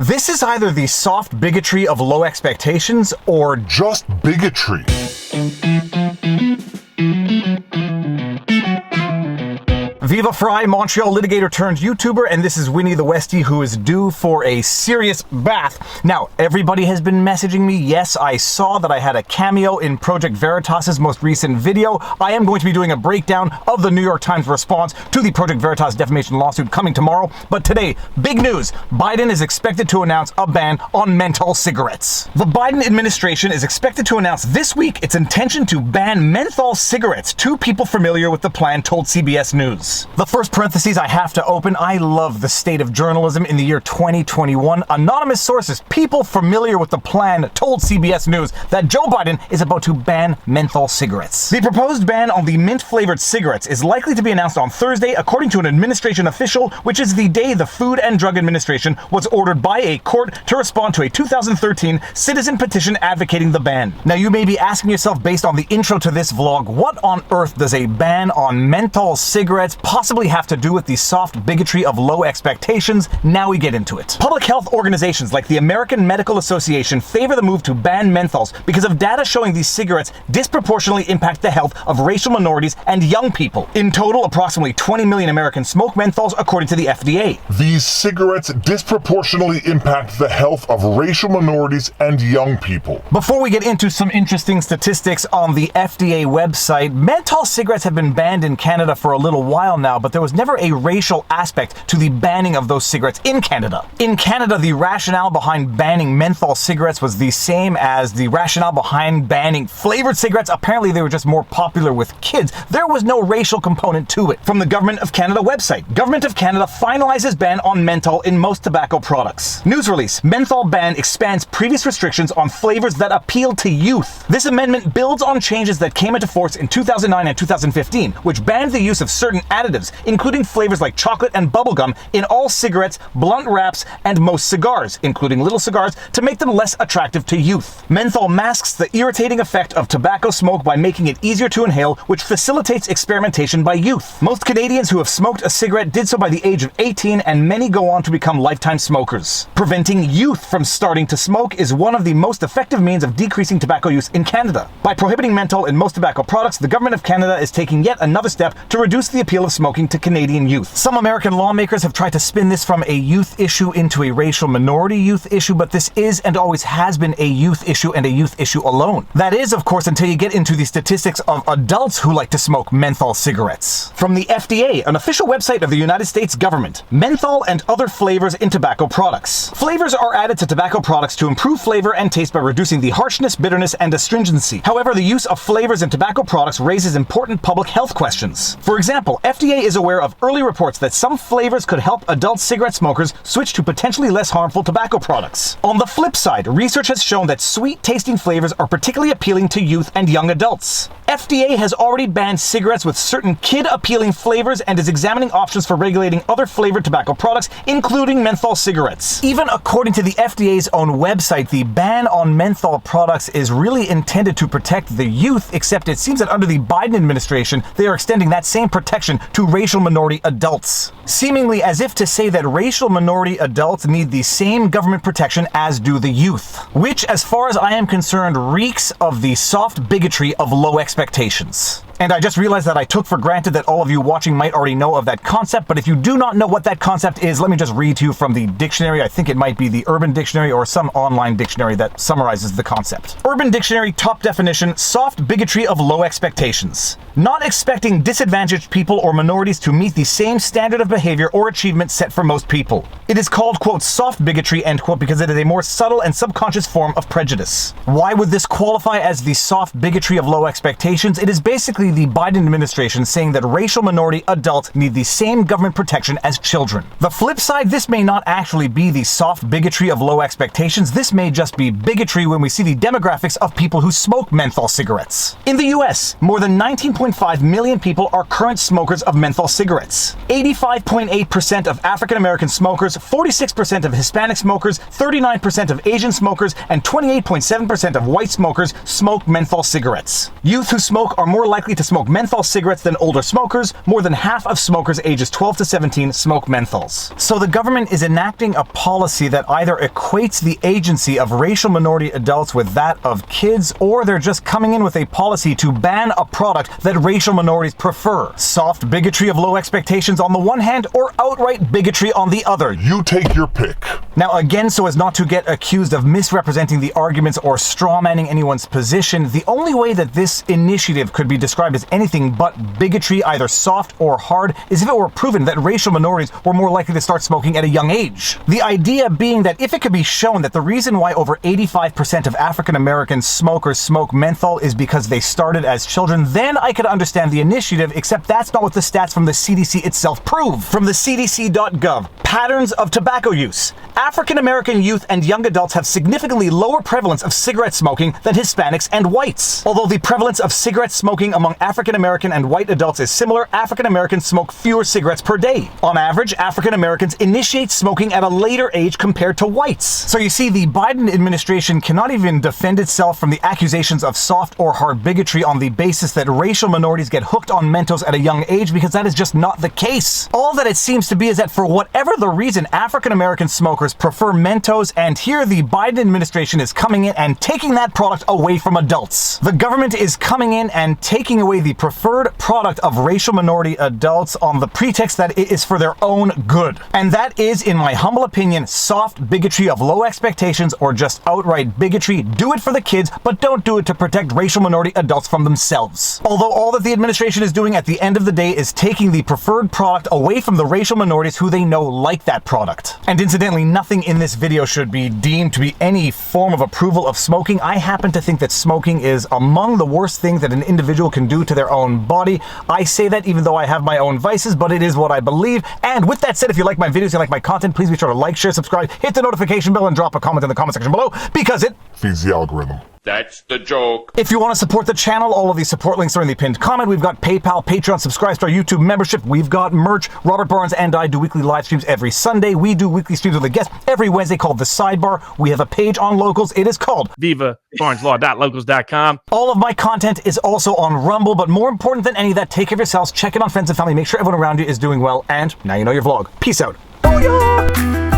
This is either the soft bigotry of low expectations or just bigotry. Viva Frei, Montreal litigator turned YouTuber, and this is Winnie the Westie, who is due for a serious bath. Now, everybody has been messaging me. Yes, I saw that I had a cameo in Project Veritas's most recent video. I am going to be doing a breakdown of the New York Times response to the Project Veritas defamation lawsuit coming tomorrow. But today, big news. Biden is expected to announce a ban on menthol cigarettes. The Biden administration is expected to announce this week its intention to ban menthol cigarettes. Two people familiar with the plan told CBS News. The first parentheses I have to open, I love the state of journalism in the year 2021. Anonymous sources, people familiar with the plan, told CBS News that Joe Biden is about to ban menthol cigarettes. The proposed ban on the mint-flavored cigarettes is likely to be announced on Thursday, according to an administration official, which is the day the Food and Drug Administration was ordered by a court to respond to a 2013 citizen petition advocating the ban. Now, you may be asking yourself, based on the intro to this vlog, what on earth does a ban on menthol cigarettes possibly have to do with the soft bigotry of low expectations? Now we get into it. Public health organizations like the American Medical Association favor the move to ban menthols because of data showing these cigarettes disproportionately impact the health of racial minorities and young people. In total, approximately 20 million Americans smoke menthols, according to the FDA. These cigarettes disproportionately impact the health of racial minorities and young people. Before we get into some interesting statistics on the FDA website, menthol cigarettes have been banned in Canada for a little while now, but there was never a racial aspect to the banning of those cigarettes in Canada. In Canada, the rationale behind banning menthol cigarettes was the same as the rationale behind banning flavored cigarettes. Apparently, they were just more popular with kids. There was no racial component to it. From the Government of Canada website, Government of Canada finalizes ban on menthol in most tobacco products. News release, menthol ban expands previous restrictions on flavors that appeal to youth. This amendment builds on changes that came into force in 2009 and 2015, which banned the use of certain additives, including flavors like chocolate and bubblegum, in all cigarettes, blunt wraps, and most cigars, including little cigars, to make them less attractive to youth. Menthol masks the irritating effect of tobacco smoke by making it easier to inhale, which facilitates experimentation by youth. Most Canadians who have smoked a cigarette did so by the age of 18, and many go on to become lifetime smokers. Preventing youth from starting to smoke is one of the most effective means of decreasing tobacco use in Canada. By prohibiting menthol in most tobacco products, the Government of Canada is taking yet another step to reduce the appeal of smoking to Canadian youth. Some American lawmakers have tried to spin this from a youth issue into a racial minority youth issue, but this is and always has been a youth issue and a youth issue alone. That is, of course, until you get into the statistics of adults who like to smoke menthol cigarettes. From the FDA, an official website of the United States government, menthol and other flavors in tobacco products. Flavors are added to tobacco products to improve flavor and taste by reducing the harshness, bitterness, and astringency. However, the use of flavors in tobacco products raises important public health questions. For example, FDA is aware of early reports that some flavors could help adult cigarette smokers switch to potentially less harmful tobacco products. On the flip side, research has shown that sweet-tasting flavors are particularly appealing to youth and young adults. FDA has already banned cigarettes with certain kid-appealing flavors and is examining options for regulating other flavored tobacco products, including menthol cigarettes. Even according to the FDA's own website, the ban on menthol products is really intended to protect the youth, except it seems that under the Biden administration, they are extending that same protection to racial minority adults, seemingly as if to say that racial minority adults need the same government protection as do the youth, which, as far as I am concerned, reeks of the soft bigotry of low expectations. And I just realized that I took for granted that all of you watching might already know of that concept, but if you do not know what that concept is, let me just read to you from the dictionary. I think it might be the Urban Dictionary or some online dictionary that summarizes the concept. Urban Dictionary, top definition, soft bigotry of low expectations. Not expecting disadvantaged people or minorities to meet the same standard of behavior or achievement set for most people. It is called, quote, soft bigotry, end quote, because it is a more subtle and subconscious form of prejudice. Why would this qualify as the soft bigotry of low expectations? It is basically the Biden administration saying that racial minority adults need the same government protection as children. The flip side, this may not actually be the soft bigotry of low expectations. This may just be bigotry when we see the demographics of people who smoke menthol cigarettes. In the US, more than 19.5 million people are current smokers of menthol cigarettes. 85.8% of African American smokers, 46% of Hispanic smokers, 39% of Asian smokers, and 28.7% of white smokers smoke menthol cigarettes. Youth who smoke are more likely to to smoke menthol cigarettes than older smokers. More than half of smokers ages 12 to 17 smoke menthols. So the government is enacting a policy that either equates the agency of racial minority adults with that of kids, or they're just coming in with a policy to ban a product that racial minorities prefer. Soft bigotry of low expectations on the one hand, or outright bigotry on the other. You take your pick. Now again, so as not to get accused of misrepresenting the arguments or strawmanning anyone's position, the only way that this initiative could be described as anything but bigotry, either soft or hard, is if it were proven that racial minorities were more likely to start smoking at a young age. The idea being that if it could be shown that the reason why over 85% of African American smokers smoke menthol is because they started as children, then I could understand the initiative, except that's not what the stats from the CDC itself prove. From the CDC.gov, patterns of tobacco use. African American youth and young adults have significantly lower prevalence of cigarette smoking than Hispanics and whites. Although the prevalence of cigarette smoking among African American and white adults is similar, African Americans smoke fewer cigarettes per day. On average, African Americans initiate smoking at a later age compared to whites. So you see, the Biden administration cannot even defend itself from the accusations of soft or hard bigotry on the basis that racial minorities get hooked on Mentos at a young age, because that is just not the case. All that it seems to be is that for whatever the reason, African American smokers prefer Mentos, and here the Biden administration is coming in and taking that product away from adults. The government is coming in and taking away the preferred product of racial minority adults on the pretext that it is for their own good. And that is, in my humble opinion, soft bigotry of low expectations, or just outright bigotry. Do it for the kids, but don't do it to protect racial minority adults from themselves. Although all that the administration is doing at the end of the day is taking the preferred product away from the racial minorities who they know like that product. And incidentally, nothing in this video should be deemed to be any form of approval of smoking. I happen to think that smoking is among the worst things that an individual can do to their own body. I say that even though I have my own vices, but it is what I believe. And with that said, if you like my videos, you like my content, please be sure to like, share, subscribe, hit the notification bell, and drop a comment in the comment section below, because it feeds the algorithm. That's the joke. If you want to support the channel, all of these support links are in the pinned comment. We've got PayPal, Patreon, subscribe to our YouTube membership. We've got merch. Robert Barnes and I do weekly live streams every Sunday. We do weekly streams with a guest every Wednesday called The Sidebar. We have a page on Locals. It is called Viva FraiLaw.locals.com. All of my content is also on Rumble, but more important than any of that, take care of yourselves, check in on friends and family, make sure everyone around you is doing well, and now you know your vlog. Peace out. Booyah!